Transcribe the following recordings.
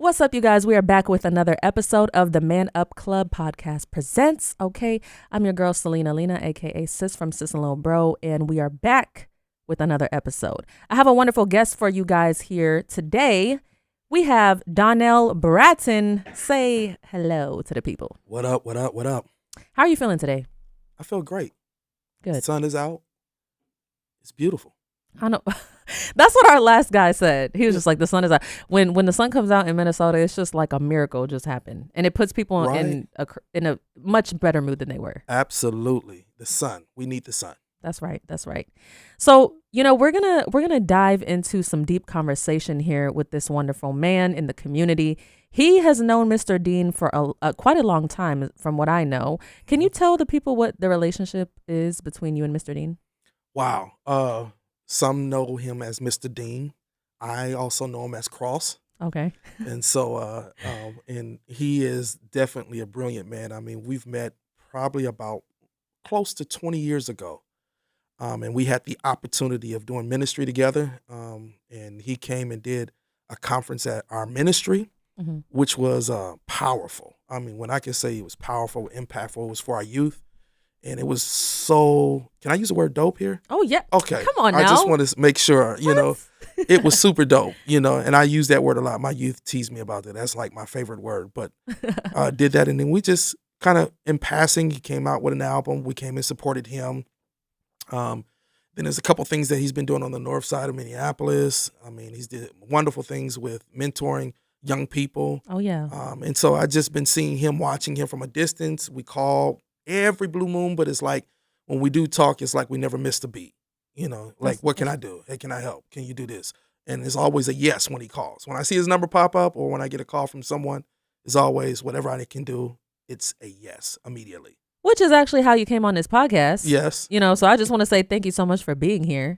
What's up, you guys? We are back with another episode of the Man Up Club podcast presents. Okay, I'm your girl, Celena Lena, aka Sis from Sis and Lil Bro, and we are back with another episode. I have a wonderful guest for you guys here today. We have Donnell Bratton. Say hello to the people. What up, what up, what up? How are you feeling today? I feel great. Good. The sun is out. It's beautiful. I know. That's what our last guy said. He was just like, the sun is out. When the sun comes out in Minnesota, it's just like a miracle just happened. And it puts people Right. in a much better mood than they were. Absolutely. The sun. We need the sun. That's right. That's right. So, we're gonna dive into some deep conversation here with this wonderful man in the community. He has known Mr. Dean for quite a long time, from what I know. Can you tell the people what the relationship is between you and Mr. Dean? Wow. Some know him as Mr. Dean. I also know him as Cross. Okay. And so, and he is definitely a brilliant man. I mean, we've met probably about close to 20 years ago. And we had the opportunity of doing ministry together. And he came and did a conference at our ministry, Mm-hmm. which was powerful. I mean, when I can say it was powerful, impactful, it was for our youth. And it was so, can I use the word dope here? Oh, yeah. Okay. Come on now. I just want to make sure, What? it was super dope, and I use that word a lot. My youth tease me about that. That's like my favorite word, but did that. And then we just kind of in passing, he came out with an album. We came and supported him. Then there's a couple things that he's been doing on the north side of Minneapolis. I mean, he's did wonderful things with mentoring young people. Oh, yeah. And so I just been seeing him, watching him from a distance. We call every blue moon, but it's like when we do talk, it's like we never missed a beat. Like, what can I do? Hey, can I help? Can you do this? And it's always a yes when he calls. When I see his number pop up or when I get a call from someone, it's always whatever I can do, it's a yes immediately. Which is actually how you came on this podcast. Yes. So I just want to say thank you so much for being here.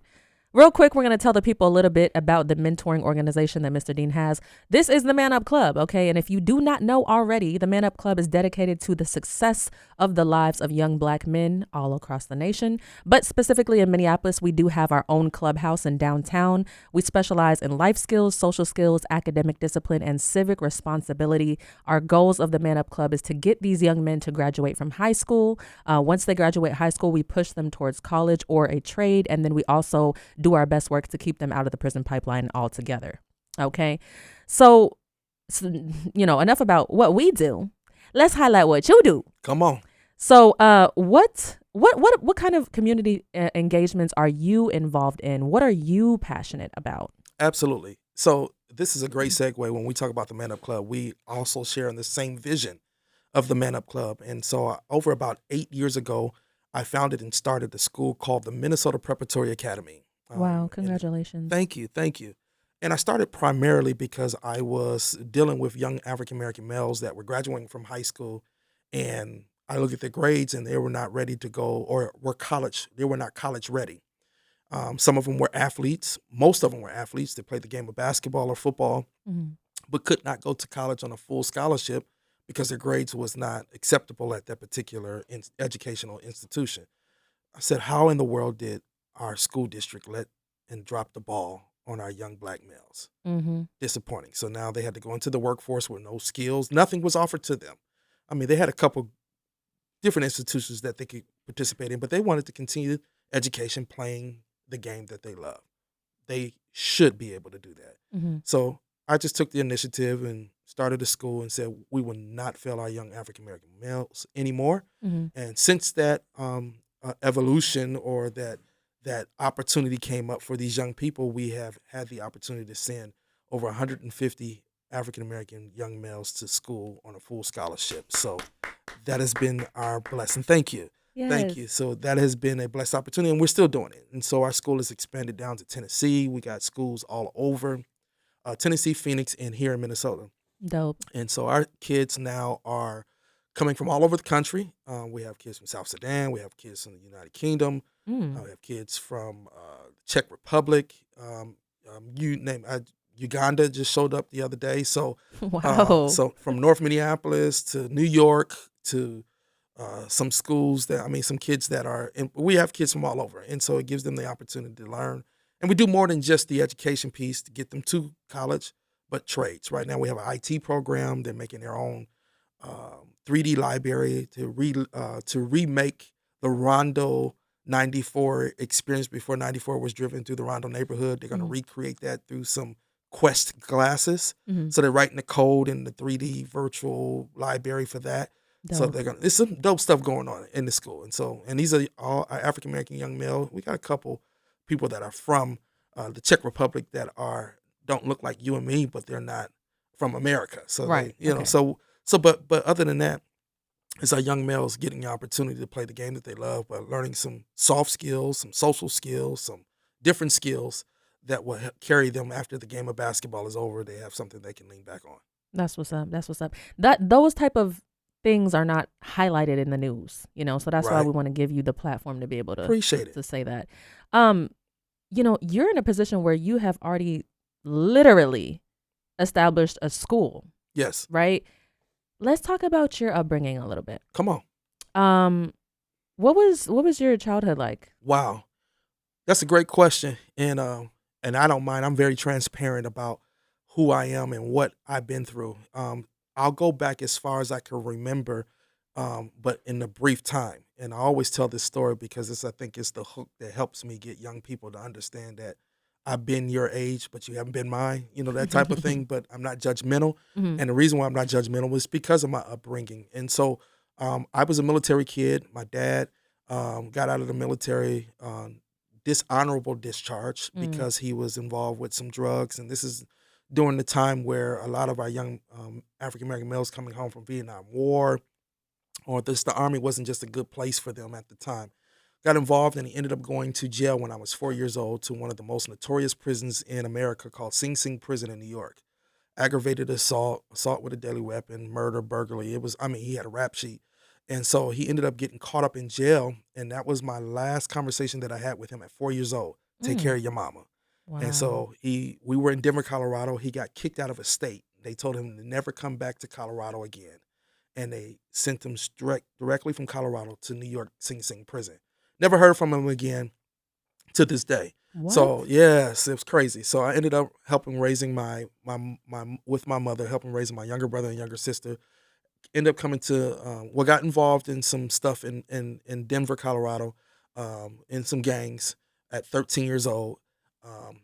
Real quick, we're going to tell the people a little bit about the mentoring organization that Mr. Dean has. This is the Man Up Club, okay? And if you do not know already, the Man Up Club is dedicated to the success of the lives of young Black men all across the nation. But specifically in Minneapolis, we do have our own clubhouse in downtown. We specialize in life skills, social skills, academic discipline, and civic responsibility. Our goals of the Man Up Club is to get these young men to graduate from high school. Once they graduate high school, we push them towards college or a trade, and then we also do our best work to keep them out of the prison pipeline altogether. Okay. So enough about what we do. Let's highlight what you do. Come on. So, what kind of community engagements are you involved in? What are you passionate about? Absolutely. So this is a great segue. When we talk about the Man Up Club, we also share in the same vision of the Man Up Club. And so over about 8 years ago, I founded and started a school called the Minnesota Preparatory Academy. Wow, congratulations. Thank you. And I started primarily because I was dealing with young African-American males that were graduating from high school, and I looked at their grades and they were not ready to go or they were not college ready. Some of them were athletes. Most of them were athletes. They played the game of basketball or football, Mm-hmm. but could not go to college on a full scholarship because their grades was not acceptable at that particular educational institution. I said, how in the world did our school district let and drop the ball on our young Black males? Mm-hmm. Disappointing. So now they had to go into the workforce with no skills. Nothing was offered to them. I mean, they had a couple different institutions that they could participate in, but they wanted to continue education playing the game that they love. They should be able to do that. Mm-hmm. So I just took the initiative and started a school and said we will not fail our young African-American males anymore. Mm-hmm. And since that evolution or that opportunity came up for these young people, we have had the opportunity to send over 150 African-American young males to school on a full scholarship. So that has been our blessing. Thank you. Yes. Thank you. So that has been a blessed opportunity, and we're still doing it. And so our school has expanded down to Tennessee. We got schools all over Tennessee, Phoenix, and here in Minnesota. Dope. And so our kids now are coming from all over the country. We have kids from South Sudan. We have kids from the United Kingdom. Mm. We have kids from the Czech Republic. You name it. Uganda just showed up the other day. So, Wow. so from North Minneapolis to New York to some schools some kids that are, we have kids from all over. And so it gives them the opportunity to learn. And we do more than just the education piece to get them to college, but trades. Right now we have an IT program. They're making their own 3D library to remake the Rondo 94 experience before 94 was driven through the Rondo neighborhood. They're going to recreate that through some Quest glasses. So they're writing the code in the 3D virtual library for that. Dope. So there's some dope stuff going on in the school. And these are all African American young male. We got a couple people that are from the Czech Republic that don't look like you and me, but they're not from America. So right. But other than that, it's our young males getting the opportunity to play the game that they love, but learning some soft skills, some social skills, some different skills that will carry them after the game of basketball is over. They have something they can lean back on. That's what's up. Those type of things are not highlighted in the news, so that's why we want to give you the platform to be able to appreciate it, to say that. You're in a position where you have already literally established a school. Yes. Right? Let's talk about your upbringing a little bit. Come on. What was your childhood like? Wow. That's a great question. And I don't mind. I'm very transparent about who I am and what I've been through. I'll go back as far as I can remember, but in a brief time. And I always tell this story because I think it's the hook that helps me get young people to understand that I've been your age, but you haven't been mine, that type of thing. But I'm not judgmental. And the reason why I'm not judgmental is because of my upbringing. And so I was a military kid. My dad got out of the military dishonorable discharge because he was involved with some drugs. And this is during the time where a lot of our young African-American males coming home from Vietnam War, or the Army wasn't just a good place for them at the time. Got involved, and he ended up going to jail when I was 4 years old to one of the most notorious prisons in America called Sing Sing Prison in New York. Aggravated assault with a deadly weapon, murder, burglary. He had a rap sheet. And so he ended up getting caught up in jail, and that was my last conversation that I had with him at 4 years old. Take care of your mama. Wow. And so we were in Denver, Colorado. He got kicked out of a state. They told him to never come back to Colorado again. And they sent him directly from Colorado to New York Sing Sing Prison. Never heard from him again to this day. What? So yes, it was crazy. So I ended up helping raising with my mother, helping raising my younger brother and younger sister. Ended up coming to got involved in some stuff in Denver, Colorado, in some gangs at 13 years old.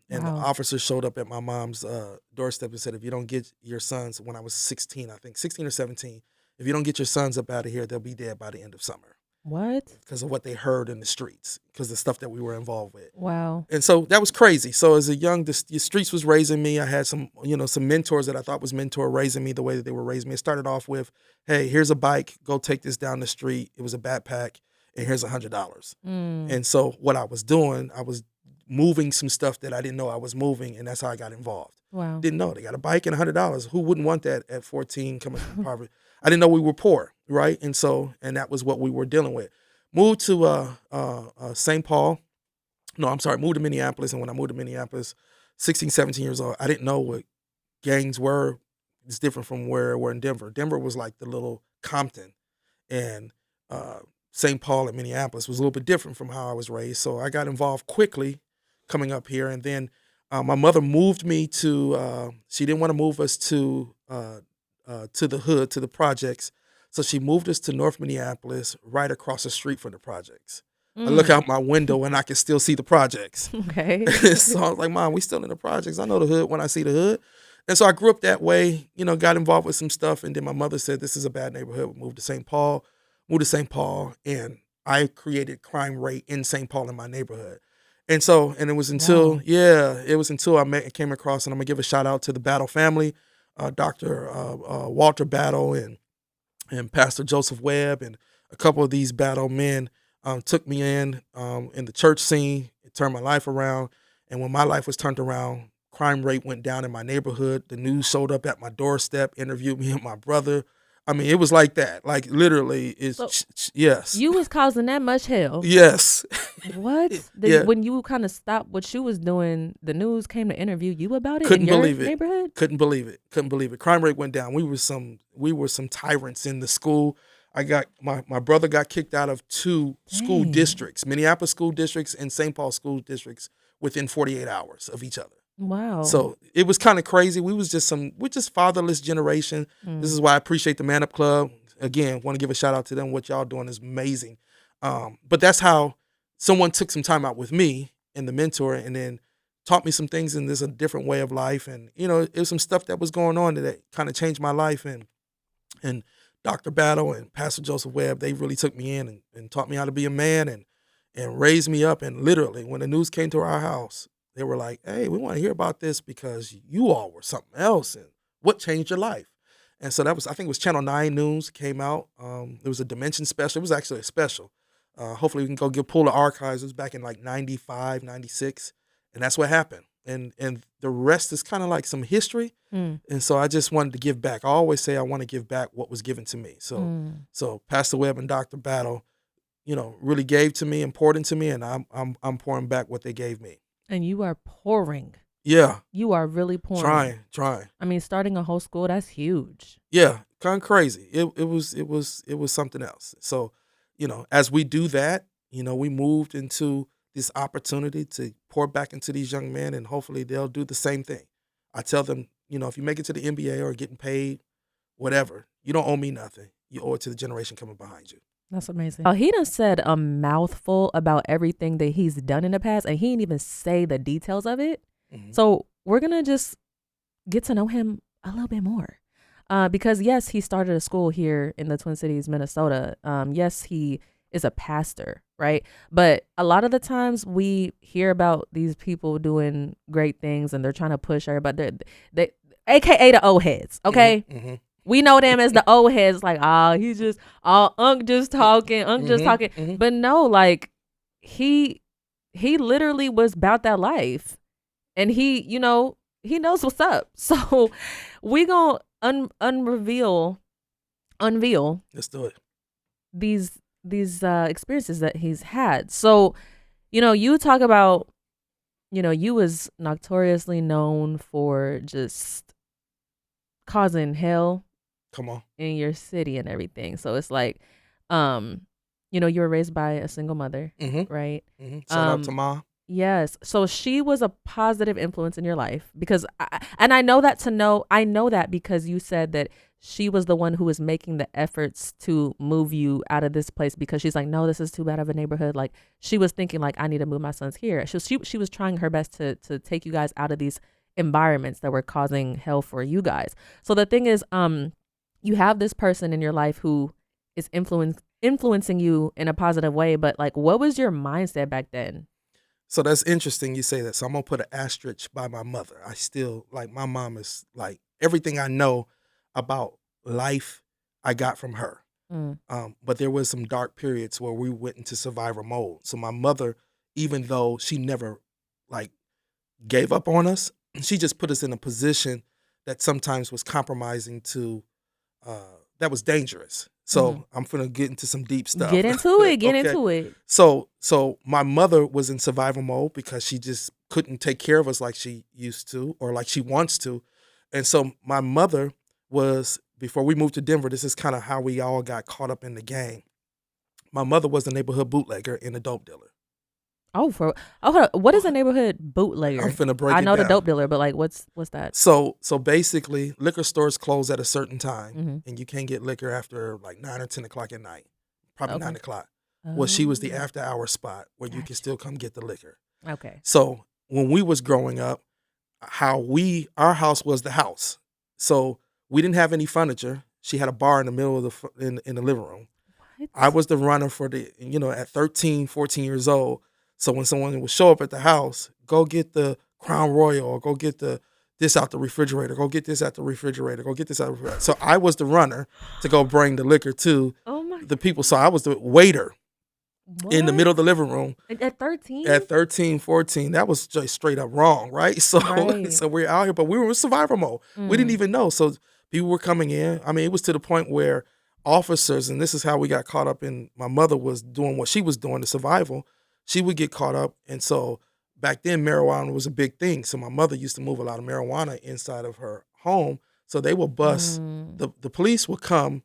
And Wow. the officer showed up at my mom's doorstep and said, if you don't get your sons, when I was 16, I think 16 or 17, if you don't get your sons up out of here, they'll be dead by the end of summer. What? Because of what they heard in the streets, because of the stuff that we were involved with. Wow. And so that was crazy. So as a young, the streets was raising me. I had some mentors that I thought was mentor raising me the way that they were raising me. It started off with, hey, here's a bike. Go take this down the street. It was a backpack. And here's $100. And so what I was doing, I was moving some stuff that I didn't know I was moving. And that's how I got involved. Wow. Didn't know. They got a bike and $100. Who wouldn't want that at 14 coming from poverty? I didn't know we were poor, right? And that was what we were dealing with. Moved to St. Paul. No, I'm sorry, moved to Minneapolis. And when I moved to Minneapolis, 16, 17 years old, I didn't know what gangs were. It's different from where we're in Denver. Denver was like the little Compton. And St. Paul and Minneapolis was a little bit different from how I was raised. So I got involved quickly coming up here. And then my mother moved me to, she didn't want to move us to the hood, to the projects. So she moved us to North Minneapolis, right across the street from the projects. I look out my window and I can still see the projects. Okay. So I was like, Mom, we still in the projects. I know the hood when I see the hood. And so I grew up that way, got involved with some stuff. And then my mother said, this is a bad neighborhood. We moved to St. Paul, and I created crime rate in St. Paul in my neighborhood. And it was until, I came across, and I'm going to give a shout out to the Battle family, Dr. Walter Battle and Pastor Joseph Webb, and a couple of these Battle men took me in the church scene. It turned my life around. And when my life was turned around, crime rate went down in my neighborhood. The news showed up at my doorstep, interviewed me and my brother. I mean, it was like that. Like, literally, yes. You was causing that much hell. Yes. What? When you kind of stopped what you was doing, the news came to interview you about it Couldn't in your believe it. neighborhood? Couldn't believe it. Crime rate went down. We were some tyrants in the school. My brother got kicked out of 2 school districts, Minneapolis school districts and St. Paul school districts, within 48 hours of each other. Wow. So it was kind of crazy. We're just fatherless generation. This is why I appreciate the Man Up Club. Again, want to give a shout out to them. What y'all doing is amazing. But that's how someone took some time out with me and the mentor, and then taught me some things, and there's a different way of life. And, it was some stuff that was going on that kind of changed my life. And Dr. Battle and Pastor Joseph Webb, they really took me in and taught me how to be a man and raised me up. And literally, when the news came to our house, they were like, hey, we want to hear about this because you all were something else. And what changed your life? And so I think it was Channel 9 News came out. There was a Dimension special. It was actually a special. Hopefully we can go pull the archives. It was back in like 95, 96. And that's what happened. And the rest is kind of like some history. And so I just wanted to give back. I always say I want to give back what was given to me. So Pastor Webb and Dr. Battle, really gave to me and poured into me, and I'm pouring back what they gave me. And you are pouring. Yeah. You are really pouring. Trying. I mean, starting a whole school, that's huge. Yeah, kind of crazy. It was something else. So, as we do that, we moved into this opportunity to pour back into these young men, and hopefully they'll do the same thing. I tell them, if you make it to the NBA or getting paid, whatever, you don't owe me nothing. You owe it to the generation coming behind you. That's amazing. He done said a mouthful about everything that he's done in the past, and he didn't even say the details of it. So we're going to just get to know him a little bit more. Because, yes, he started a school here in the Twin Cities, Minnesota. Yes, he is a pastor, right? But a lot of the times we hear about these people doing great things and they're trying to push everybody. They AKA the old heads, okay? We know them as the old heads, like, he's just, Unc just talking, just talking. But no, like, he literally was about that life. And he knows what's up. So we gonna unveil. Let's do it. These experiences that he's had. So, you talk about, you was notoriously known for just causing hell. Come on. In your city and everything. So it's like, you were raised by a single mother, right? Shout out to Mom. Yes. So she was a positive influence in your life because I know that because you said that she was the one who was making the efforts to move you out of this place because she's like, no, this is too bad of a neighborhood. Like she was thinking like, I need to move my sons here. She was trying her best to take you guys out of these environments that were causing hell for you guys. So the thing is, you have this person in your life who is influencing you in a positive way. But like, what was your mindset back then? So that's interesting you say that. So I'm going to put an asterisk by my mother. I still, my mom is like, everything I know about life, I got from her. But there was some dark periods where we went into survivor mode. So my mother, even though she never gave up on us, she just put us in a position that sometimes was compromising to, that was dangerous. So I'm going to get into some deep stuff. Get into it. Into it. So my mother was in survival mode because she just couldn't take care of us like she used to or like she wants to. And so my mother was, before we moved to Denver, this is kind of how we all got caught up in the game. My mother was a neighborhood bootlegger and a dope dealer. What is a neighborhood bootlegger? I'm finna break it down. I know the dope dealer, but like, what's that? So basically, liquor stores close at a certain time, and you can't get liquor after like 9 or 10 o'clock at night. Probably 9 o'clock. Well, she was the after-hour spot where you can still come get the liquor. Okay. So when we was growing up, our house was the house. So we didn't have any furniture. She had a bar in the middle of in the living room. What? I was the runner for at 13, 14 years old. So when someone would show up at the house, go get the Crown Royal or go get this out the refrigerator, go get this out the refrigerator, go get this out the refrigerator. So I was the runner to go bring the liquor to the people. So I was the waiter in the middle of the living room. At 13? At 13, 14. That was just straight up wrong, right? So we're out here, but we were in survival mode. We didn't even know. So people were coming in. I mean, it was to the point where officers, and this is how we got caught up in, my mother was doing what she was doing, the survival. She would get caught up. And so back then, marijuana was a big thing. So my mother used to move a lot of marijuana inside of her home. So they would bust, the police would come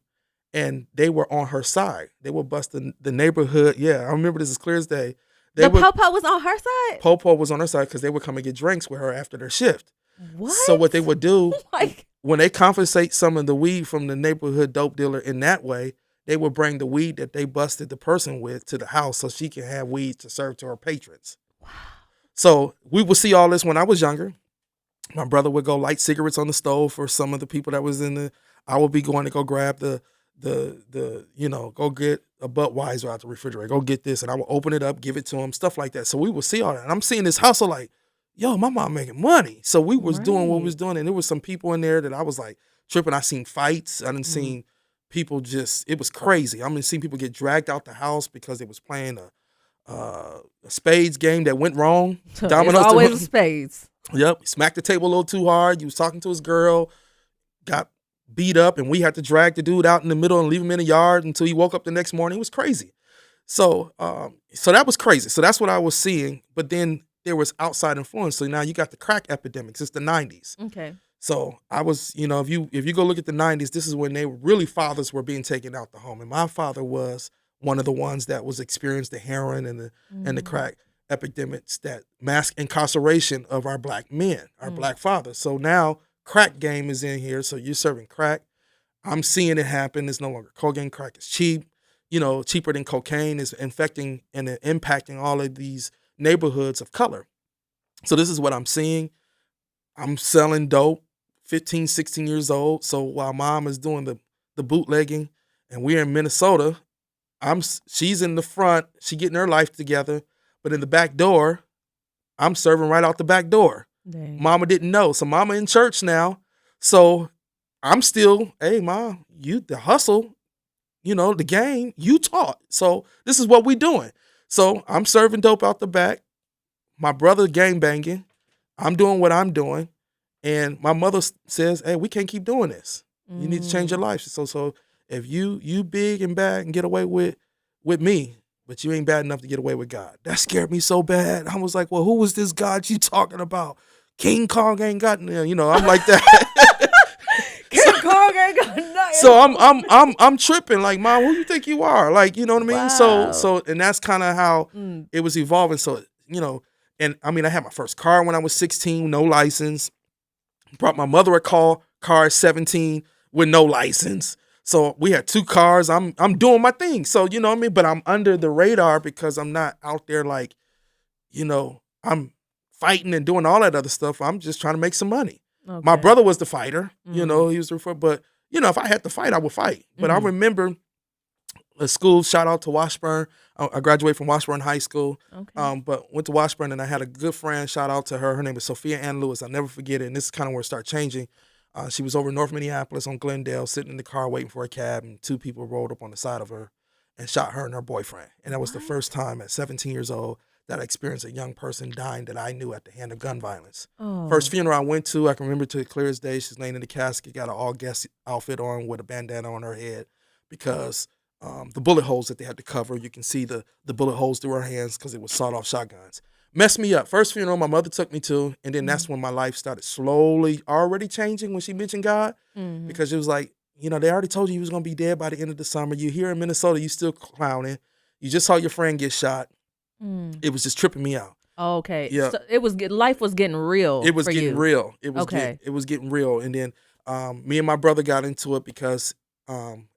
and they were on her side. They would bust the neighborhood. Yeah, I remember this as clear as day. The Popo was on her side? Popo was on her side because they would come and get drinks with her after their shift. What? So what they would do, Like, when they confiscate some of the weed from the neighborhood dope dealer in that way, they would bring the weed that they busted the person with to the house so she can have weed to serve to her patrons. wow. So we would see all this when I was younger. My brother would go light cigarettes on the stove for some of the people that was in the. I would be going to go grab the go get a Budweiser out the refrigerator, go get this, and I would open it up, give it to him, stuff like that. So we would see all that, and I'm seeing this hustle like, yo, my mom making money. So we was doing what we was doing, and there was some people in there that I was like tripping. I seen fights. I didn't seen people it was crazy. I mean, seen people get dragged out the house because they was playing a spades game that went wrong. Dominoes. It's always spades. Yep, he smacked the table a little too hard. He was talking to his girl, got beat up, and we had to drag the dude out in the middle and leave him in the yard until he woke up the next morning. It was crazy. So that was crazy. So that's what I was seeing. But then there was outside influence. So now you got the crack epidemics. It's the 90s. Okay. So I was, if you go look at the 90s, this is when fathers were being taken out the home. And my father was one of the ones that was experienced the heroin and the crack epidemics, that mass incarceration of our black men, our black fathers. So now crack game is in here. So you're serving crack. I'm seeing it happen. It's no longer cocaine. Crack is cheap, cheaper than cocaine. Is infecting and impacting all of these neighborhoods of color. So this is what I'm seeing. I'm selling dope, 15, 16 years old. So while mom is doing the bootlegging and we're in Minnesota, she's in the front, she getting her life together, but in the back door, I'm serving right out the back door. Dang. Mama didn't know. So mama in church now. So I'm still, hey, mom, you the hustle, the game, you taught. So this is what we doing. So I'm serving dope out the back. My brother gang banging. I'm doing what I'm doing. And my mother says, hey, we can't keep doing this. You need to change your life. So if you big and bad and get away with me, but you ain't bad enough to get away with God. That scared me so bad. I was like, well, who was this God you talking about? King Kong ain't got nothing. I'm like that. King Kong ain't got nothing. So I'm tripping. Like, mom, who you think you are? Like, you know what I mean? Wow. So and that's kind of how it was evolving. So, and I mean, I had my first car when I was 16, no license. Brought my mother a car at 17 with no license. So we had 2 cars. I'm doing my thing. So, you know what I mean? But I'm under the radar because I'm not out there like, I'm fighting and doing all that other stuff. I'm just trying to make some money. Okay. My brother was the fighter. He was the but if I had to fight, I would fight. But I remember a school, shout out to Washburn. I graduated from Washburn High School, okay. But went to Washburn, and I had a good friend, shout out to her. Her name is Sophia Ann Lewis. I'll never forget it, and this is kind of where it started changing. She was over in North Minneapolis on Glendale, sitting in the car waiting for a cab, and 2 people rolled up on the side of her and shot her and her boyfriend. And that was the first time at 17 years old that I experienced a young person dying that I knew at the hand of gun violence. Oh. First funeral I went to, I can remember to clear as day. She's laying in the casket, got an all-guest outfit on with a bandana on her head because the bullet holes that they had to cover, you can see the bullet holes through her hands because it was sawed-off shotguns. Messed me up. First funeral my mother took me to, and then that's when my life started slowly already changing when she mentioned God, because it was like, they already told you was going to be dead by the end of the summer. You're here in Minnesota, you still clowning. You just saw your friend get shot. It was just tripping me out. Oh, okay. Yeah. So life was getting real. It was for getting you. real. It was okay. It was getting real. And then me and my brother got into it because and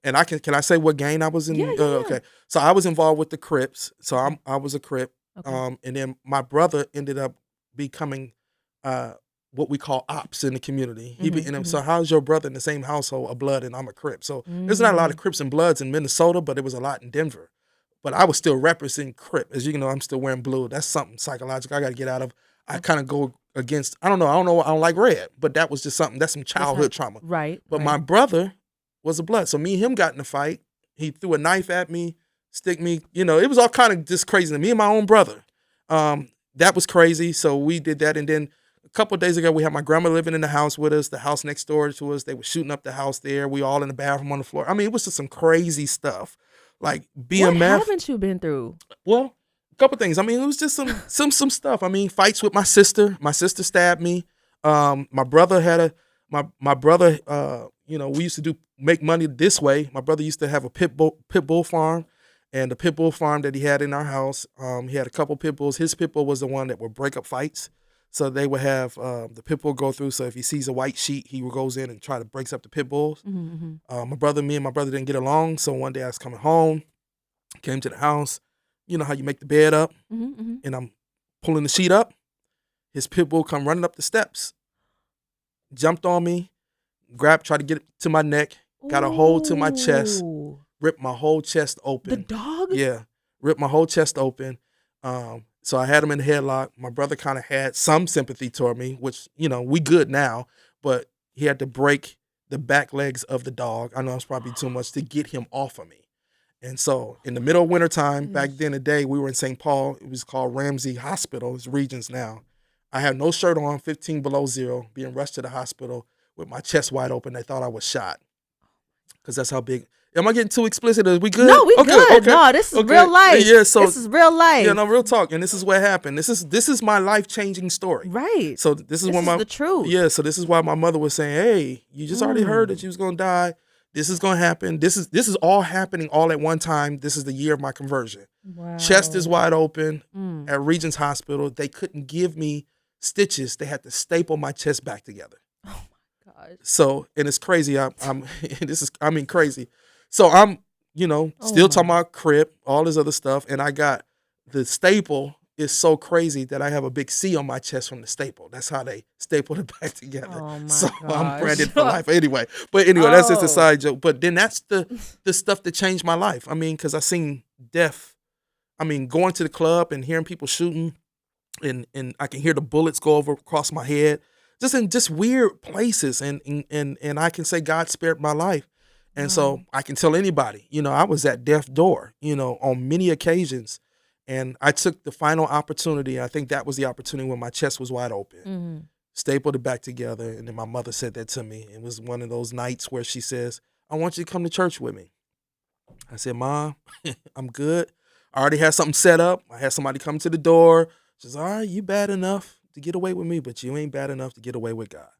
can I say what gang I was in? Yeah. Okay. So I was involved with the Crips. So I was a Crip. Okay. And then my brother ended up becoming what we call ops in the community. So how's your brother in the same household, a Blood, and I'm a Crip? So there's not a lot of Crips and Bloods in Minnesota, but it was a lot in Denver. But I was still representing Crip. As you know, I'm still wearing blue. That's something psychological I got to get out of. I kind of go against, I don't know, I don't like red, but that was just something, that's some childhood trauma. Right. But my brother was a Blood. So me and him got in a fight. He threw a knife at me, stick me, it was all kind of just crazy. Me and my own brother. That was crazy. So we did that. And then a couple of days ago, we had my grandma living in the house with us, the house next door to us. They were shooting up the house there. We all in the bathroom on the floor. I mean, it was just some crazy stuff. Like BMF. What haven't you been through? Well, a couple things. I mean, it was just some stuff. I mean, fights with my sister. My sister stabbed me. My brother had my brother. We used to make money this way. My brother used to have a pit bull farm, And the pit bull farm that he had in our house, he had a couple pit bulls. His pit bull was the one that would break up fights. So they would have the pit bull go through. So if he sees a white sheet, he goes in and try to breaks up the pit bulls. Mm-hmm, mm-hmm. Me and my brother didn't get along. So one day I was coming home, came to the house. You know how you make the bed up, Mm-hmm, mm-hmm. and I'm pulling the sheet up. His pit bull come running up the steps, jumped on me, tried to get it to my neck, got a hold to my chest, Ooh. ripped my whole chest open. The dog? Yeah, ripped my whole chest open. So I had him in the headlock. My brother kind of had some sympathy toward me, which, you know, we good now, but he had to break the back legs of the dog. I know it's probably too much to get him off of me. And so in the middle of wintertime, back then the day, we were in St. Paul. It was called Ramsey Hospital. It's Regions now. I had no shirt on, 15 below zero, being rushed to the hospital with my chest wide open. They thought I was shot because that's how big. Am I getting too explicit? Are we good? No, we okay, good. Okay, no, this is real life. Yeah, so this is real life. Yeah, no, real talk. And this is what happened. This is my life-changing story. Right. So this is the truth. Yeah, so this is why my mother was saying, hey, you just already heard that you was going to die. This is going to happen. This is all happening all at one time. This is the year of my conversion. Wow. Chest is wide open at Regions Hospital. They couldn't give me stitches. They had to staple my chest back together. Oh my gosh. So, and it's crazy. Crazy. So I'm, still talking about crib, all this other stuff. And I got the staple is so crazy that I have a big C on my chest from the staple. That's how they stapled it back together. Oh my so gosh. I'm branded for life anyway. But anyway, that's just a side joke. But then that's the stuff that changed my life. I mean, because I seen death. I mean, going to the club and hearing people shooting and I can hear the bullets go across my head. Just in just weird places. And I can say God spared my life. And so I can tell anybody, I was at death's door, on many occasions. And I took the final opportunity. I think that was the opportunity when my chest was wide open, stapled it back together. And then my mother said that to me. It was one of those nights where she says, I want you to come to church with me. I said, Mom, I'm good. I already had something set up. I had somebody come to the door. She says, all right, you bad enough to get away with me, but you ain't bad enough to get away with God.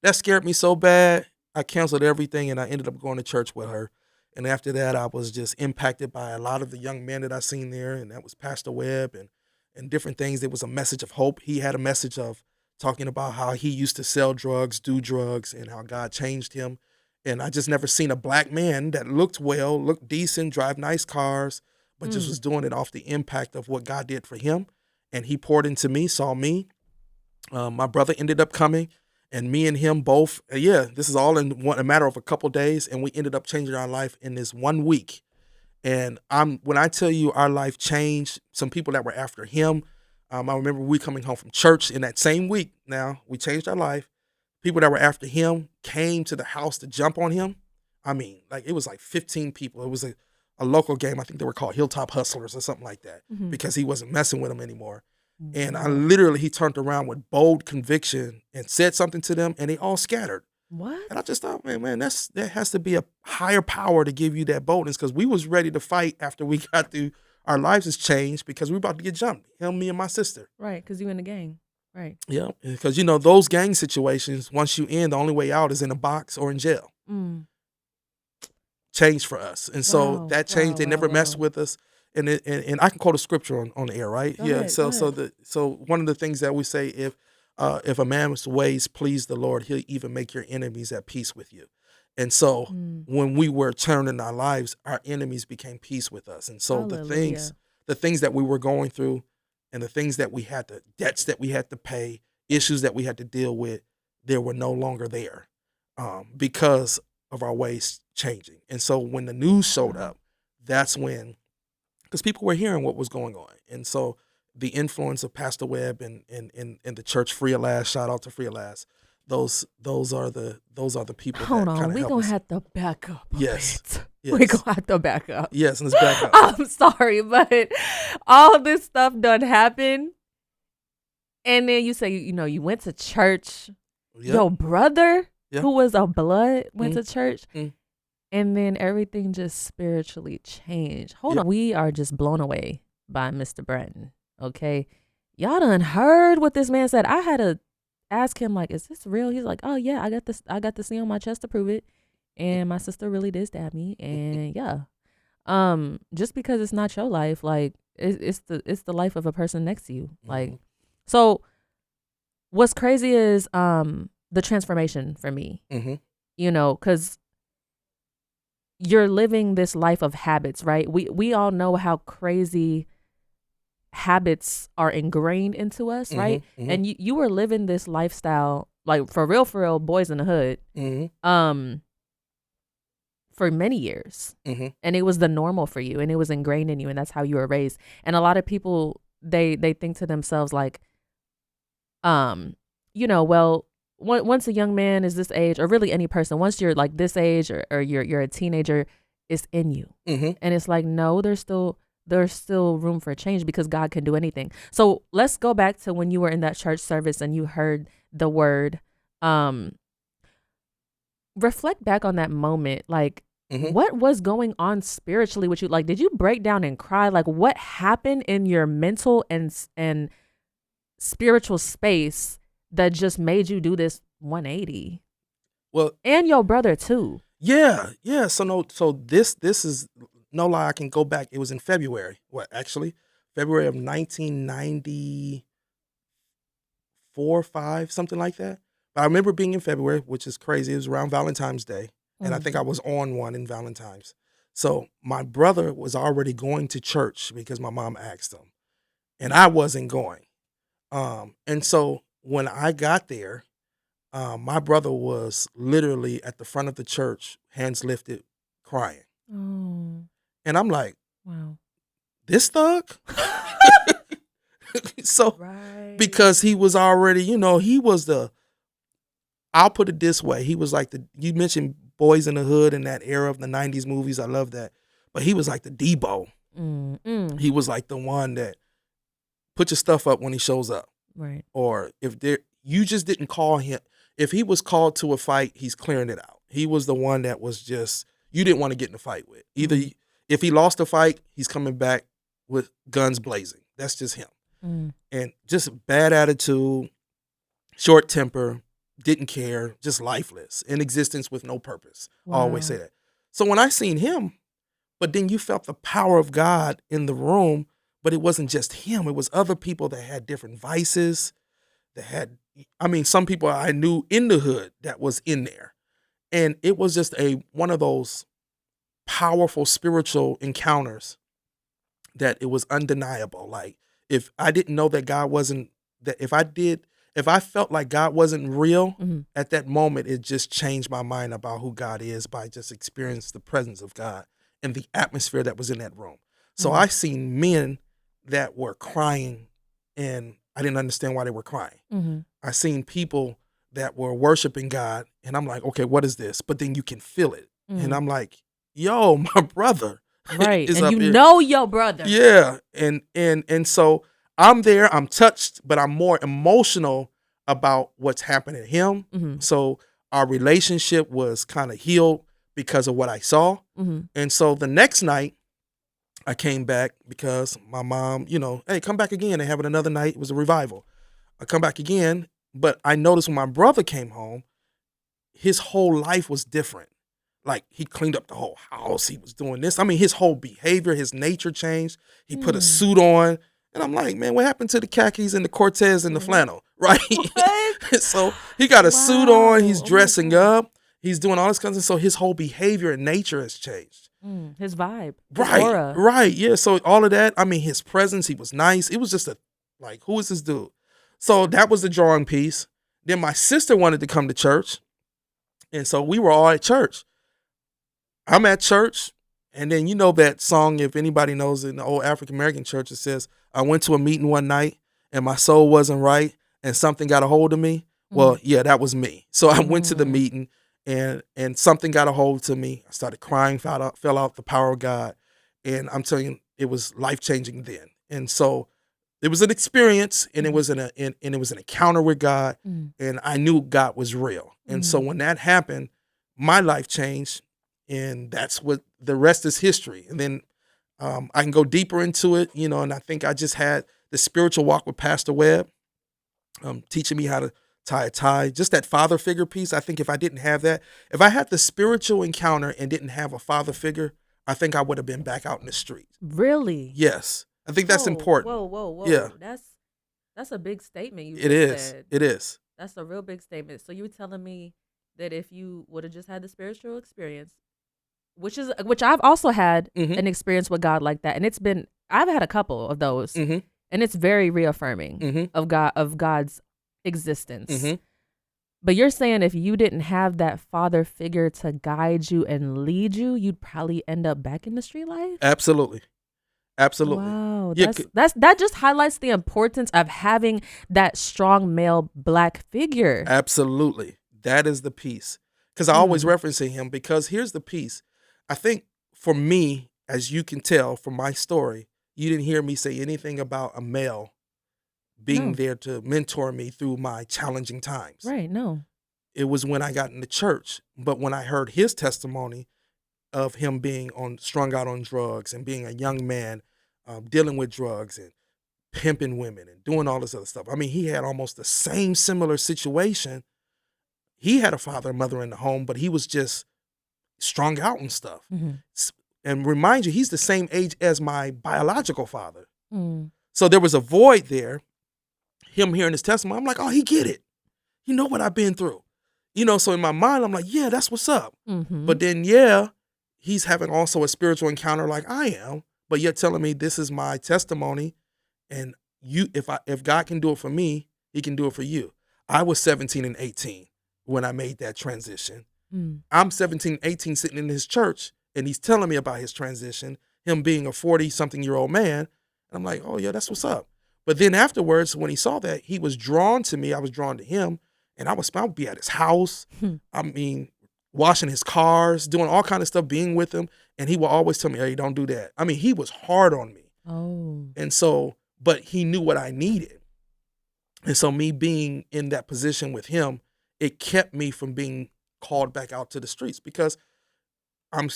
That scared me so bad. I canceled everything and I ended up going to church with her. And after that, I was just impacted by a lot of the young men that I seen there. And that was Pastor Webb and different things. There was a message of hope. He had a message of talking about how he used to sell drugs, do drugs, and how God changed him. And I just never seen a black man that looked well, looked decent, drive nice cars, but just was doing it off the impact of what God did for him. And he poured into me, saw me. My brother ended up coming. And me and him both, this is all in a matter of a couple days, and we ended up changing our life in this 1 week. And when I tell you our life changed, some people that were after him, I remember we coming home from church in that same week. Now we changed our life. People that were after him came to the house to jump on him. I mean, it was like 15 people. It was a local game. I think they were called Hilltop Hustlers or something like that because he wasn't messing with them anymore. And he turned around with bold conviction and said something to them, and they all scattered. What? And I just thought, man, there has to be a higher power to give you that boldness, because we was ready to fight after we got through. Our lives has changed because we were about to get jumped. Him, me, and my sister. Right, because you in the gang. Right. Yeah, because, those gang situations, once you in, the only way out is in a box or in jail. Changed for us. And so that changed. They never messed with us. And I can quote a scripture on the air, right? Go ahead. So one of the things that we say, if a man's ways please the Lord, he'll even make your enemies at peace with you. And so when we were turning our lives, our enemies became peace with us. And so the things that we were going through, and the things that we had to, debts that we had to pay, issues that we had to deal with, they were no longer there because of our ways changing. And so when the news showed up, that's when. Because people were hearing what was going on. And so the influence of Pastor Webb and the church Free at Last, shout out to Free at Last, those are the people Hold that kind of help us. Hold on, we're going to have to back up. Yes. We're going to have to back up. Yes, let's back up. I'm sorry, but all this stuff done happened. And then you say, you went to church. Yep. Your brother, who was a blood, went to church. And then everything just spiritually changed. Hold on. We are just blown away by Mr. Bratton. Okay. Y'all done heard what this man said. I had to ask him, is this real? He's like, oh yeah, I got the C on my chest to prove it. And my sister really did stab me. And yeah. Just because it's not your life, like it's the life of a person next to you. Like, Mm-hmm. so what's crazy is the transformation for me, Mm-hmm. because you're living this life of habits, right? We all know how crazy habits are ingrained into us, right? Mm-hmm. Mm-hmm. And you were living this lifestyle, like for real, boys in the hood, Mm-hmm. for many years. Mm-hmm. And it was the normal for you, and it was ingrained in you, and that's how you were raised. And a lot of people, they think to themselves like, well, once a young man is this age, or really any person, once you're like this age, or you're a teenager, it's in you. Mm-hmm. And it's like, no, there's still room for change, because God can do anything. So let's go back to when you were in that church service and you heard the word. Reflect back on that moment. Like, Mm-hmm. what was going on spiritually with you? Like, did you break down and cry? Like, what happened in your mental and spiritual space that just made you do this 180? Well, And your brother too. yeah. So this is no lie. I can go back. It was in February. What, actually, February of 1994, 5, something like that. But I remember being in February, which is crazy. It was around Valentine's Day, and I think I was on one in Valentine's. So my brother was already going to church because my mom asked him, and I wasn't going. And so when I got there, my brother was literally at the front of the church, hands lifted, crying. Oh, And I'm like, wow. this thug? So, Right. because he was already, he was I'll put it this way. He was like you mentioned Boys in the Hood in that era of the 90s movies. I love that. But he was like the Debo. He was like the one that put your stuff up when he shows up. Right. Or you just didn't call him. If he was called to a fight, he's clearing it out. He was the one that was just, you didn't want to get in a fight with. Either if he lost a fight, he's coming back with guns blazing. That's just him. And just bad attitude, short temper, didn't care, just lifeless, in existence with no purpose. Wow. I always say that. So when I seen him, but then you felt the power of God in the room, but it wasn't just him. It was other people that had different vices, that had, some people I knew in the hood that was in there. And it was just one of those powerful spiritual encounters that it was undeniable. Like, if I didn't know that God wasn't, that if I felt like God wasn't real at that moment, it just changed my mind about who God is by just experiencing the presence of God and the atmosphere that was in that room. So I seen men that were crying, and I didn't understand why they were crying. I seen people that were worshiping God, and I'm like, okay, what is this? But then you can feel it. And I'm like, yo, my brother. Right. is And up you here. know your brother. Yeah. And so I'm there, I'm touched, but I'm more emotional about what's happening to him. So our relationship was kind of healed because of what I saw. And so the next night I came back because my mom, hey, come back again. They having another night. It was a revival. I come back again, but I noticed when my brother came home, his whole life was different. Like, he cleaned up the whole house. He was doing this. His whole behavior, his nature changed. He put a suit on. And I'm like, man, what happened to the khakis and the Cortez and the flannel, right? So he got a suit on. He's dressing up. He's doing all this kind of stuff. So his whole behavior and nature has changed. His vibe. Right. His aura. Right. Yeah. So all of that, his presence, he was nice. It was just who is this dude? So that was the drawing piece. Then my sister wanted to come to church. And so we were all at church. I'm at church, and then that song, if anybody knows, in the old African-American church, it says, I went to a meeting one night, and my soul wasn't right, and something got a hold of me. Well, yeah, that was me. So I went to the meeting, and something got a hold to me. I started crying, fell out the power of God, and I'm telling you, it was life-changing then. And so it was an experience, and it was an encounter with God, and I knew God was real. And so when that happened, my life changed. And that's what the rest is history. And then I can go deeper into it, and I think I just had the spiritual walk with Pastor Webb, teaching me how to tie a tie, just that father figure piece. I think if I didn't have that, if I had the spiritual encounter and didn't have a father figure, I think I would have been back out in the streets. Really? Yes. I think that's important. Whoa. Yeah. That's a big statement you It just is. said. It is. That's a real big statement. So you were telling me that if you would have just had the spiritual experience, which I've also had an experience with God like that, and I've had a couple of those, and it's very reaffirming of God's existence. But you're saying if you didn't have that father figure to guide you and lead you, you'd probably end up back in the street life? Absolutely. Wow. Yeah, That just highlights the importance of having that strong male black figure. Absolutely. That is the piece. Because I always referencing him, because here's the piece. I think for me, as you can tell from my story, you didn't hear me say anything about a male being there to mentor me through my challenging times. Right, no. It was when I got into church. But when I heard his testimony of him being strung out on drugs and being a young man dealing with drugs and pimping women and doing all this other stuff. I mean, he had almost the same similar situation. He had a father and mother in the home, but he was just strung out and stuff. And remind you, he's the same age as my biological father. So there was a void there. Him hearing his testimony, I'm like, oh, he get it. You know what I've been through. So in my mind, I'm like, yeah, that's what's up. But then, he's having also a spiritual encounter like I am, but yet telling me this is my testimony, and if God can do it for me, he can do it for you. I was 17 and 18 when I made that transition. I'm 17, 18 sitting in his church, and he's telling me about his transition, him being a 40-something-year-old man. And I'm like, oh, yeah, that's what's up. But then afterwards, when he saw that, he was drawn to me. I was drawn to him, and I would be at his house. I mean, washing his cars, doing all kind of stuff, being with him. And he will always tell me, hey, don't do that. I mean, he was hard on me. And so, but he knew what I needed. And so me being in that position with him, it kept me from being called back out to the streets, because I'm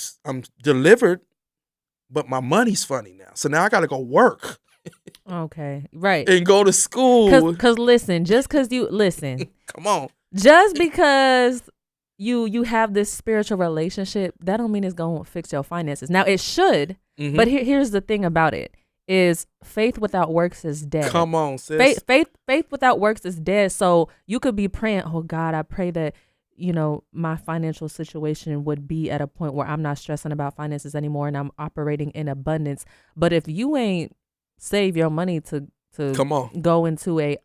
delivered, but my money's funny now. So now I got to go work. Okay, right. And go to school. Because listen, Come on. Just because you have this spiritual relationship, that don't mean it's going to fix your finances. Now, it should, but here's the thing about it, is faith without works is dead. Come on, sis. Faith without works is dead. So you could be praying, oh God, I pray that, my financial situation would be at a point where I'm not stressing about finances anymore and I'm operating in abundance. But if you ain't save your money to Come on. go into a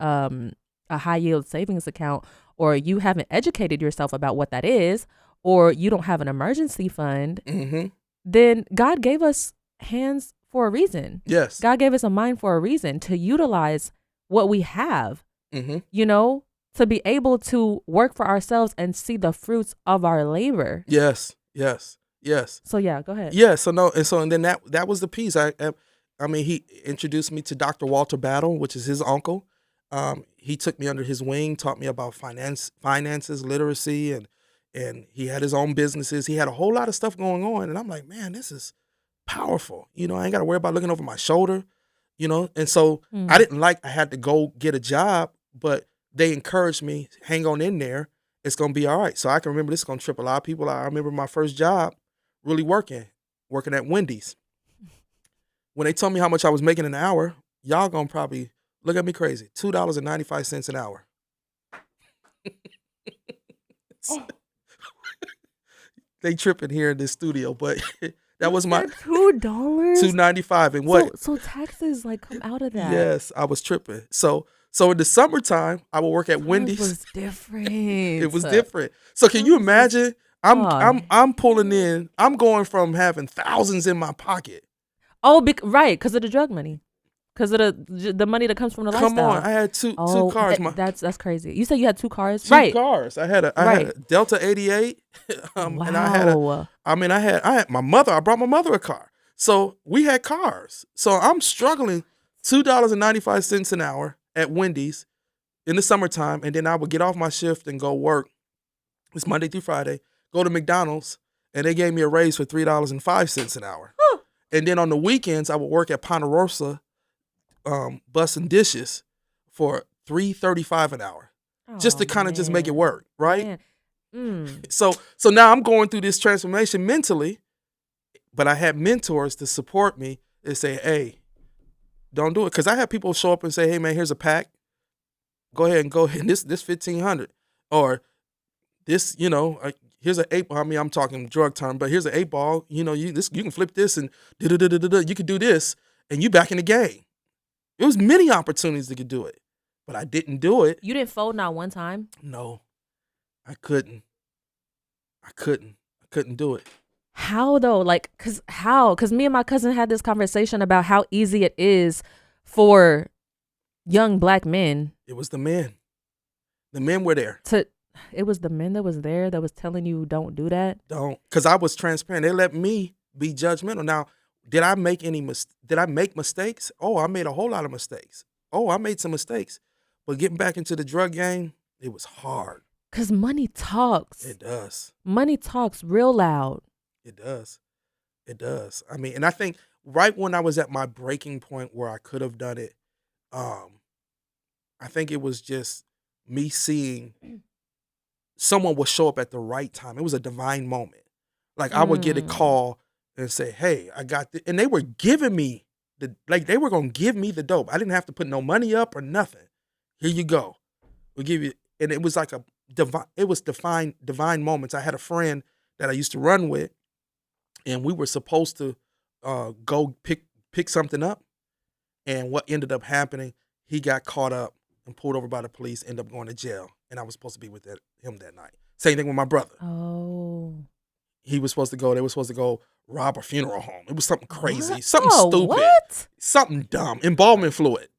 high yield savings account, or you haven't educated yourself about what that is, or you don't have an emergency fund, then God gave us hands for a reason. Yes. God gave us a mind for a reason to utilize what we have, to be able to work for ourselves and see the fruits of our labor. Yes. So yeah, go ahead. Yeah. And then that was the piece. I mean, he introduced me to Dr. Walter Battle, which is his uncle. He took me under his wing, taught me about finances, literacy, and he had his own businesses. He had a whole lot of stuff going on, and I'm like, man, this is powerful. I ain't got to worry about looking over my shoulder, And so I had to go get a job, but they encouraged me, hang on in there. It's going to be all right. So I can remember this is going to trip a lot of people out. I remember my first job really working at Wendy's. When they told me how much I was making an hour, y'all going to probably look at me crazy. $2.95 an hour. They tripping here in this studio, but that was my $2. $2.95, and what? So taxes come out of that. Yes, I was tripping. So in the summertime, I would work at Wendy's. It was different. It was different. So can you imagine? I'm pulling in. I'm going from having thousands in my pocket. Oh, right, because of the drug money. Because of the money that comes from the lifestyle. Come on, I had two cars. That's crazy. You said you had two cars, Two cars. I had a Delta 88, wow. And I had my mother. I brought my mother a car, so we had cars. So I'm struggling. $2.95 an hour at Wendy's in the summertime, and then I would get off my shift and go work. It's Monday through Friday. Go to McDonald's, and they gave me a raise for $3.05 an hour. And then on the weekends, I would work at Ponderosa, bussing dishes for $3.35 an hour, just to kind of just make it work, right? So now I'm going through this transformation mentally, But I had mentors to support me and say, hey, don't do it. Because I had people show up and say, hey, man, here's a pack. Go ahead and this $1,500. Or this, here's an 8 ball. I mean, I'm talking drug term, but here's an 8 ball. You can flip this and you could do this, and you back in the game. It was many opportunities to do it, but I didn't do it. You didn't fold not one time? No, I couldn't. I couldn't do it. How though? Like, Because me and my cousin had this conversation about how easy it is for young Black men. It was the men. The men were there. It was the men that was there that was telling you don't do that? Don't. Because I was transparent. They let me be judgmental. Now, did I make mistakes? Oh, I made a whole lot of mistakes. Oh, I made some mistakes. But getting back into the drug game, it was hard. Because money talks. It does. Money talks real loud. It does. It does. I mean, and I think right when I was at my breaking point where I could have done it, I think it was just me seeing someone would show up at the right time. It was a divine moment. Like I would get a call and say, hey, I got this. And they were giving me they were going to give me the dope. I didn't have to put no money up or nothing. Here you go. We'll give you. And it was like divine moments. I had a friend that I used to run with, and we were supposed to go pick something up. And what ended up happening, he got caught up and pulled over by the police, ended up going to jail. And I was supposed to be with him that night. Same thing with my brother. Oh. They were supposed to go rob a funeral home. It was something crazy, something stupid, what? Something dumb, embalming fluid,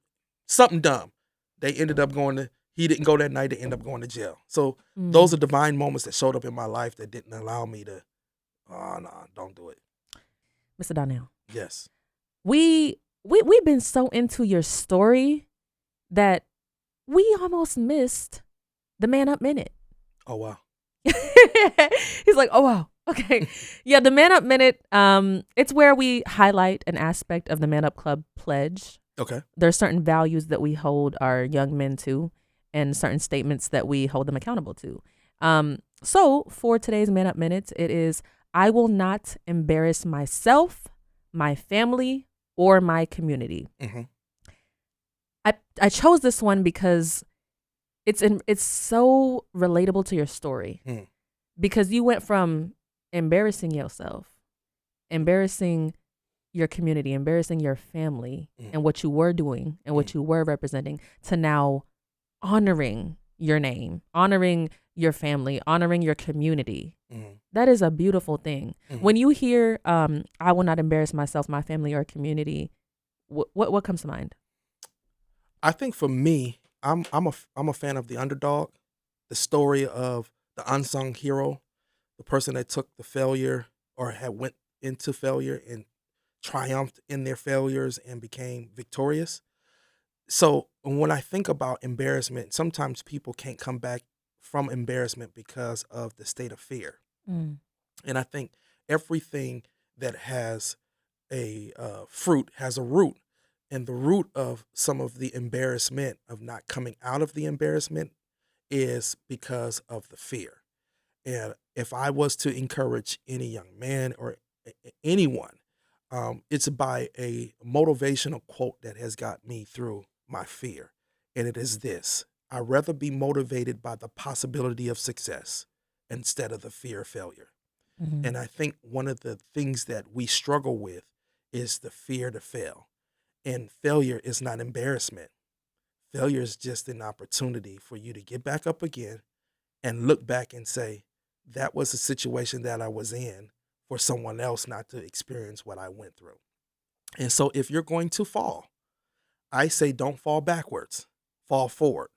something dumb. They ended up he didn't go that night. They ended up going to jail. So those are divine moments that showed up in my life that didn't allow me to, don't do it. Mr. Donnell. Yes. We've been so into your story that we almost missed the Man Up Minute. Oh, wow. He's like, oh, wow. Okay. Yeah, the Man Up Minute, it's where we highlight an aspect of the Man Up Club pledge. Okay. There's certain values that we hold our young men to and certain statements that we hold them accountable to. So for today's Man Up Minute, it is, I will not embarrass myself, my family, or my community. Mm-hmm. I chose this one because it's so relatable to your story. Because you went from embarrassing yourself, embarrassing your community, embarrassing your family and what you were doing and what you were representing, to now honoring your name, honoring your family, honoring your community. That is a beautiful thing. When you hear, I will not embarrass myself, my family, or community, what comes to mind? I think for me, I'm a fan of the underdog, the story of the unsung hero, the person that took the failure or had went into failure and triumphed in their failures and became victorious. So when I think about embarrassment, sometimes people can't come back from embarrassment because of the state of fear. And I think everything that has a fruit has a root. And the root of some of the embarrassment of not coming out of the embarrassment is because of the fear. And if I was to encourage any young man or anyone, it's by a motivational quote that has got me through my fear. And it is this: I'd rather be motivated by the possibility of success instead of the fear of failure. And I think one of the things that we struggle with is the fear to fail. And failure is not embarrassment. Failure is just an opportunity for you to get back up again and look back and say, that was a situation that I was in for someone else not to experience what I went through. And so if you're going to fall, I say don't fall backwards, fall forward.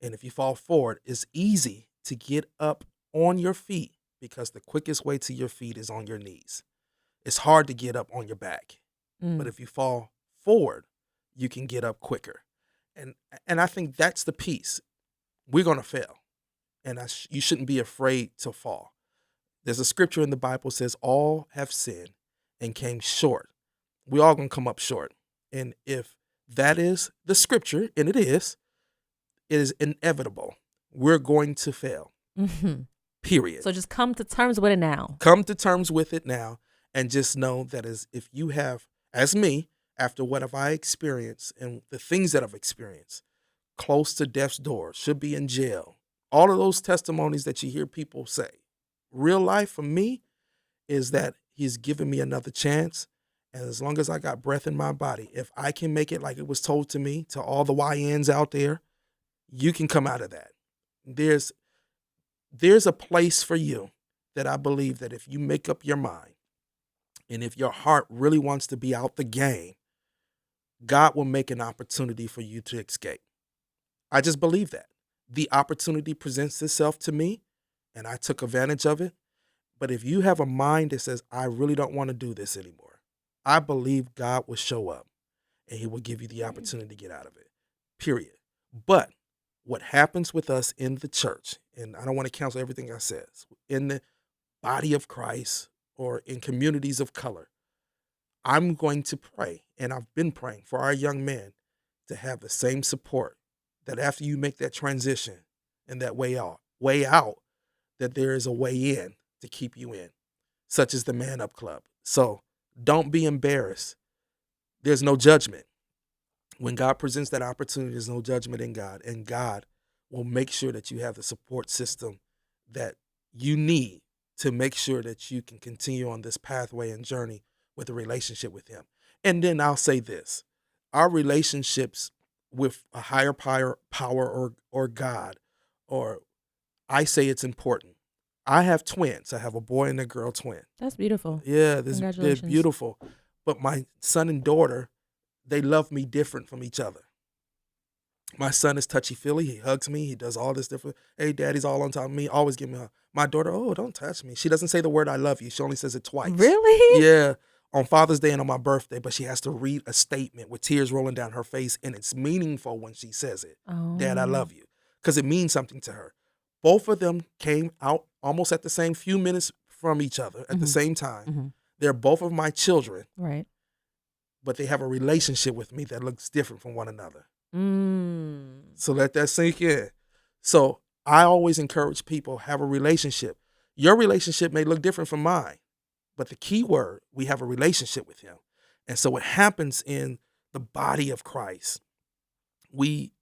And if you fall forward, it's easy to get up on your feet because the quickest way to your feet is on your knees. It's hard to get up on your back. But if you fall forward, you can get up quicker. And I think that's the piece. We're going to fail. And you shouldn't be afraid to fall. There's a scripture in the Bible that says all have sinned and came short. We all going to come up short. And if that is the scripture, and it is inevitable. We're going to fail. Period. So just come to terms with it now. Come to terms with it now. And just know that if you have, as me, after what have I experienced and the things that I've experienced, close to death's door, should be in jail, all of those testimonies that you hear people say, real life for me is that he's given me another chance. And as long as I got breath in my body, if I can make it like it was told to me, to all the YNs out there, you can come out of that. There's a place for you that I believe that if you make up your mind and if your heart really wants to be out the game, God will make an opportunity for you to escape. I just believe that. The opportunity presents itself to me, and I took advantage of it. But if you have a mind that says, I really don't want to do this anymore, I believe God will show up and he will give you the opportunity to get out of it, period. But what happens with us in the church, and I don't want to cancel everything I said, in the body of Christ or in communities of color, I'm going to pray, and I've been praying for our young men to have the same support, that after you make that transition and that way out, that there is a way in to keep you in, such as the Man Up Club. So don't be embarrassed. There's no judgment. When God presents that opportunity, there's no judgment in God, and God will make sure that you have the support system that you need to make sure that you can continue on this pathway and journey with a relationship with him. And then I'll say this, our relationships with a higher power or God, or I say it's important. I have twins. I have a boy and a girl twin. That's beautiful. Yeah, they're beautiful. But my son and daughter, they love me different from each other. My son is touchy-feely. He hugs me. He does all this different. Hey, daddy's all on top of me. Always give me a hug. My daughter, oh, don't touch me. She doesn't say the word I love you. She only says it twice. Really? Yeah, on Father's Day and on my birthday. But she has to read a statement with tears rolling down her face, and it's meaningful when she says it. Oh. Dad, I love you. Because it means something to her. Both of them came out almost at the same few minutes from each other at the same time. Mm-hmm. They're both of my children. Right. But they have a relationship with me that looks different from one another. So let that sink in. So I always encourage people, have a relationship. Your relationship may look different from mine, but the key word, we have a relationship with him. And so what happens in the body of Christ, we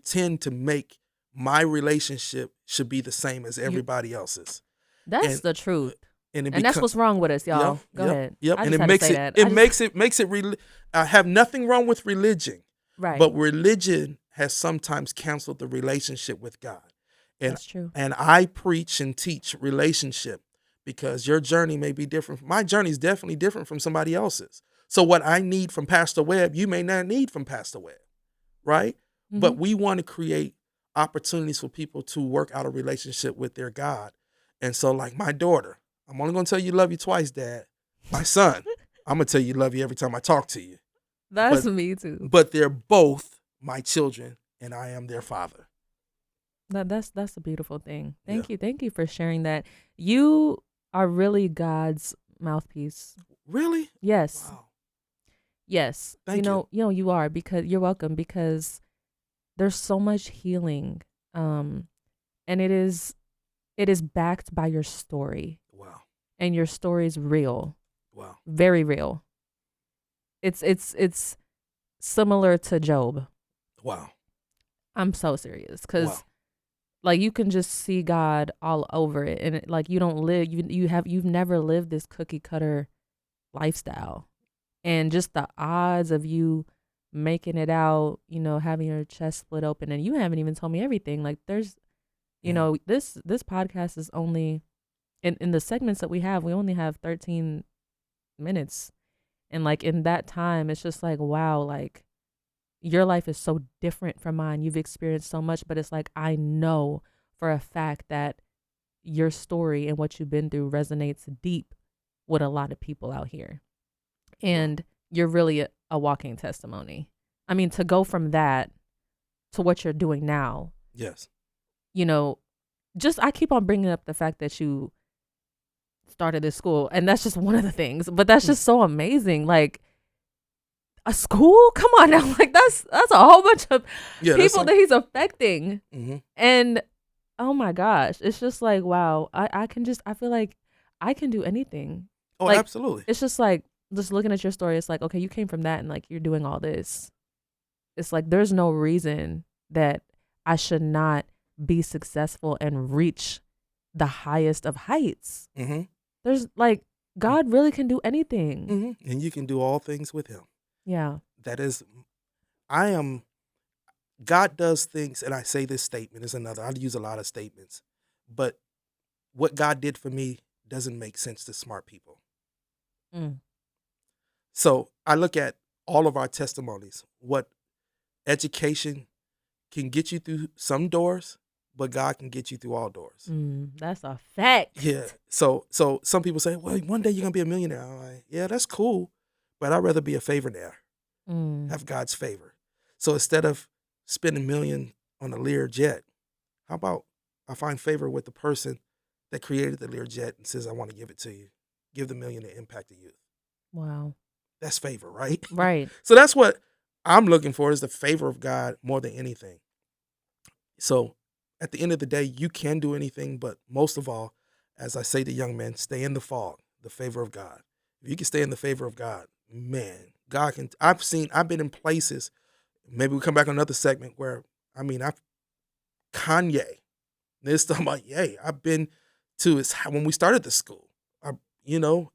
tend to make my relationship should be the same as everybody else's. That's the truth. And that's what's wrong with us, y'all. Go ahead. Yep. And it makes it have nothing wrong with religion. Right. But religion has sometimes canceled the relationship with God. And, that's true. And I preach and teach relationship because your journey may be different. My journey is definitely different from somebody else's. So what I need from Pastor Webb, you may not need from Pastor Webb, right? Mm-hmm. But we want to create opportunities for people to work out a relationship with their God. And so like my daughter, I'm only going to tell you love you twice, Dad. My son, I'm going to tell you love you every time I talk to you. That's me too. But they're both my children, and I am their father. That's a beautiful thing. Thank you for sharing that. You are really God's mouthpiece. Really? Yes. Wow. Yes. Thank you. You are, because you're welcome, because there's so much healing, and it is backed by your story. Wow. And your story is real. Wow. Very real. It's similar to Job. Wow. I'm so serious, because like you can just see God all over it, and like you don't live, you've never lived this cookie cutter lifestyle, and just the odds of you making it out, having your chest split open, and you haven't even told me everything. Like there's, this podcast is only in the segments that we only have 13 minutes. And like in that time, it's just like, wow, like your life is so different from mine. You've experienced so much, but it's like, I know for a fact that your story and what you've been through resonates deep with a lot of people out here. And you're really a walking testimony. I mean, to go from that to what you're doing now. Yes. I keep on bringing up the fact that you started this school, and that's just one of the things, but that's just so amazing. Like a school, come on now, like that's a whole bunch of people that he's affecting. Mm-hmm. And oh my gosh, it's just like, wow, I feel like I can do anything. Oh, Like, absolutely. it's just like, just looking at your story, it's like, okay, you came from that and like you're doing all this. It's like there's no reason that I should not be successful and reach the highest of heights. Mm-hmm. There's like, God really can do anything. Mm-hmm. And you can do all things with him. Yeah. That is, God does things, and I say this statement is another. I use a lot of statements, but what God did for me doesn't make sense to smart people. Mm. So I look at all of our testimonies, what education can get you through some doors, but God can get you through all doors. That's a fact. Yeah. So some people say, well, one day you're going to be a millionaire. I'm like, yeah, that's cool, but I'd rather be a favournaire, have God's favor. So instead of spending $1 million on a Lear jet, how about I find favor with the person that created the Lear jet and says, I want to give it to you. Give the $1 million to impact the youth. Wow. That's favor, right? Right. So that's what I'm looking for, is the favor of God more than anything. So at the end of the day, you can do anything, but most of all, as I say to young men, stay in the fog, the favor of God. If you can stay in the favor of God, man, God can. I've been in places, maybe we'll come back on another segment where, Kanye, this talking about, yay, I've been to when we started the school.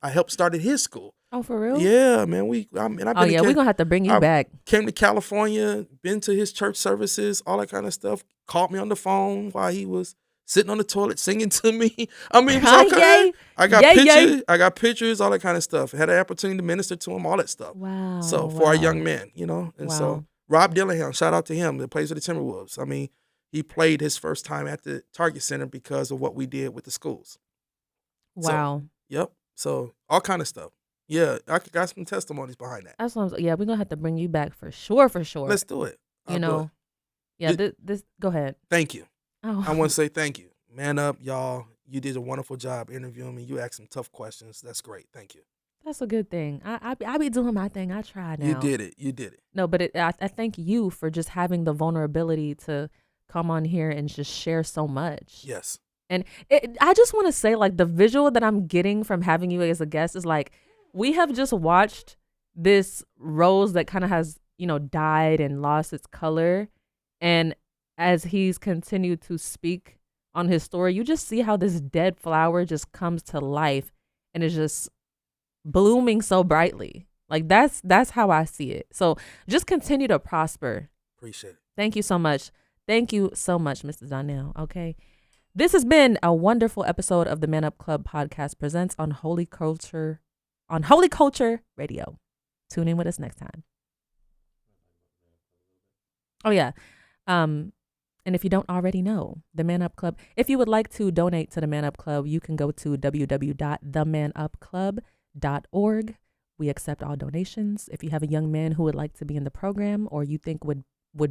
I helped started his school. Oh, for real? Yeah, man. I've been we're going to have to bring you back. Came to California, been to his church services, all that kind of stuff. Called me on the phone while he was sitting on the toilet singing to me. It was all kind. I got pictures. Yay. I got pictures, all that kind of stuff. Had an opportunity to minister to him, all that stuff. Wow. So for our young men, and so Rob Dillingham, shout out to him that plays for the Timberwolves. He played his first time at the Target Center because of what we did with the schools. Wow. So, yep. So all kind of stuff. Yeah, I got some testimonies behind that. That's what we're gonna have to bring you back for sure. Let's do it. Yeah. This. Go ahead. Thank you. Oh. I want to say thank you. Man up, y'all. You did a wonderful job interviewing me. You asked some tough questions. That's great. Thank you. That's a good thing. I be doing my thing. I try now. You did it. No, but I thank you for just having the vulnerability to come on here and just share so much. Yes. And I just want to say, like, the visual that I'm getting from having you as a guest is like, we have just watched this rose that kind of has, died and lost its color. And as he's continued to speak on his story, you just see how this dead flower just comes to life and is just blooming so brightly. Like, that's how I see it. So just continue to prosper. Appreciate it. Thank you so much. Thank you so much, Mr. Donnell. Okay. This has been a wonderful episode of the Man Up Club podcast presents on Holy Culture Radio. Tune in with us next time. Oh, yeah. And if you don't already know, the Man Up Club, if you would like to donate to the Man Up Club, you can go to www.themanupclub.org. We accept all donations. If you have a young man who would like to be in the program or you think would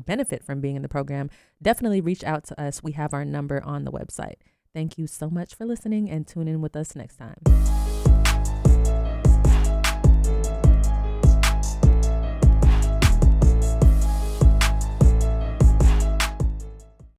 benefit from being in the program, definitely reach out to us. We have our number on the website. Thank you so much for listening and tune in with us next time.